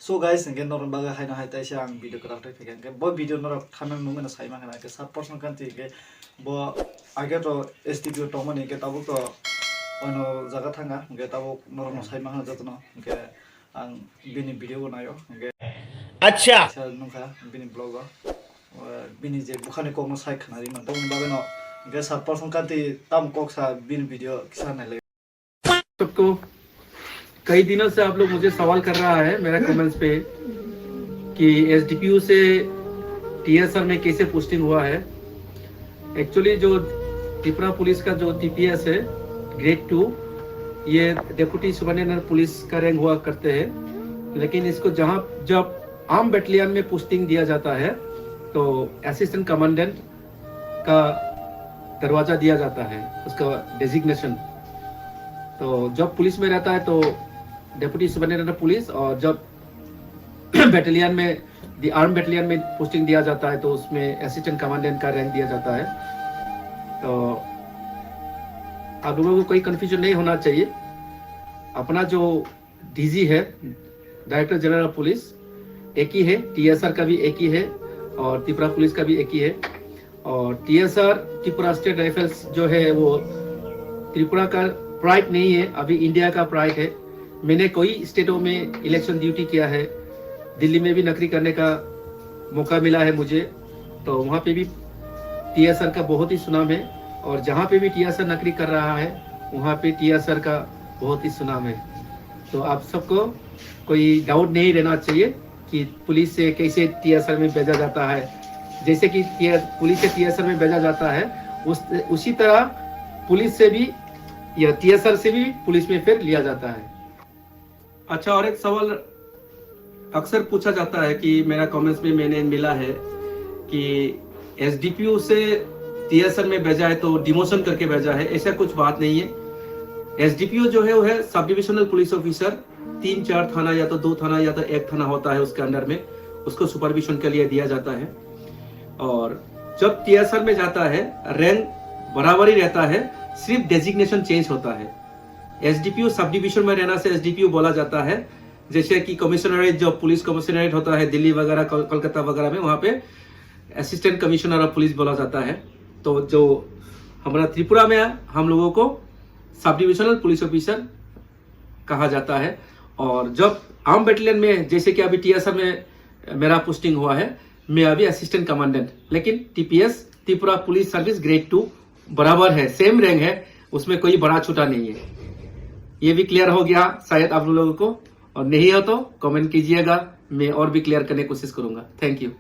So guys, again nor baga haina hai taisa ang video craft ai ke bo video nor thamen mungena saima kana ke 7% kanti ke bo age to STP to mani ke tabu to ono jaga thanga ke tabu nor no saima kana jatno ke ang bini video nayo ke अच्छा nungka bini blog bini je bukhane ko no sai khana ri man to baga no ke 7% kanti tam kok sa bini video kisa na le सबको कई दिनों से आप लोग मुझे सवाल कर रहा है मेरा कमेंट्स पे कि एसडीपीयू से टीएसआर में कैसे पोस्टिंग हुआ है। एक्चुअली जो त्रिपुरा पुलिस का जो टीपीएस है ग्रेड 2 ये डेप्यूटी सुपरिटेंडेंट पुलिस का रैंक हुआ करते हैं, लेकिन इसको जब आर्म बटालियन में पोस्टिंग दिया जाता है तो असिस्टेंट कमांडेंट का दरवाजा दिया जाता है, उसका डेजिग्नेशन। तो जब पुलिस में रहता है तो डेप्यूटी सुपरिटेंडेंट पुलिस, और जब बटालियन में आर्म बटालियन में पोस्टिंग दिया जाता है तो उसमें असिस्टेंट कमांडेंट का रैंक दिया जाता है। तो आप लोगों को कोई कंफ्यूजन नहीं होना चाहिए। अपना जो डीजी है डायरेक्टर जनरल ऑफ पुलिस एक ही है, टीएसआर का भी एक ही है और त्रिपुरा पुलिस का भी एक ही है। और टीएसआर त्रिपुरा स्टेट राइफल्स जो है वो त्रिपुरा का प्राइड नहीं है, अभी इंडिया का प्राइड है। मैंने कई स्टेटों में इलेक्शन ड्यूटी किया है, दिल्ली में भी नौकरी करने का मौका मिला है मुझे, तो वहाँ पे भी टीएसआर का बहुत ही सुनाम है। और जहाँ पे भी टीएसआर नौकरी कर रहा है वहाँ पे टीएसआर का बहुत ही सुनाम है। तो आप सबको कोई डाउट नहीं रहना चाहिए कि पुलिस से कैसे टीएसआर में भेजा जाता है। जैसे कि पुलिस से टीएसआर में भेजा जाता है उसी तरह पुलिस से भी या टीएसआर से भी पुलिस में फिर लिया जाता है। अच्छा, और एक सवाल अक्सर पूछा जाता है कि मेरा कमेंट्स में मैंने मिला है कि एसडीपीयू से टीएसआर में भेजा है तो डिमोशन करके भेजा है। ऐसा कुछ बात नहीं है। एसडीपीयू जो है वो है सब डिविजनल पुलिस ऑफिसर, 3-4 थाना या तो 2 थाना या तो 1 थाना होता है उसके अंडर में, उसको सुपरविजन के लिए दिया जाता है। और जब टीएसआर में जाता है रैंक बराबर ही रहता है, सिर्फ डेजिग्नेशन चेंज होता है। एसडीपीयू सब डिवीजन में रहना से एसडीपीयू बोला जाता है। जैसे कि कमिश्नरेट जो पुलिस कमिश्नरेट होता है दिल्ली वगैरह कोलकाता वगैरह में, वहाँ पे असिस्टेंट कमिश्नर ऑफ पुलिस बोला जाता है। तो जो हमारा त्रिपुरा में हम लोगों को सब डिविजनल पुलिस ऑफिसर कहा जाता है। और जब आर्म बटालियन में जैसे कि अभी टीएसआर में मेरा पोस्टिंग हुआ है, मैं अभी असिस्टेंट कमांडेंट, लेकिन TPS Tripura police service grade 2 बराबर है, सेम रैंक है, उसमें कोई बड़ा छोटा नहीं है। ये भी क्लियर हो गया शायद आप लोगों को, और नहीं हो तो कमेंट कीजिएगा, मैं और भी क्लियर करने की कोशिश करूंगा। Thank you.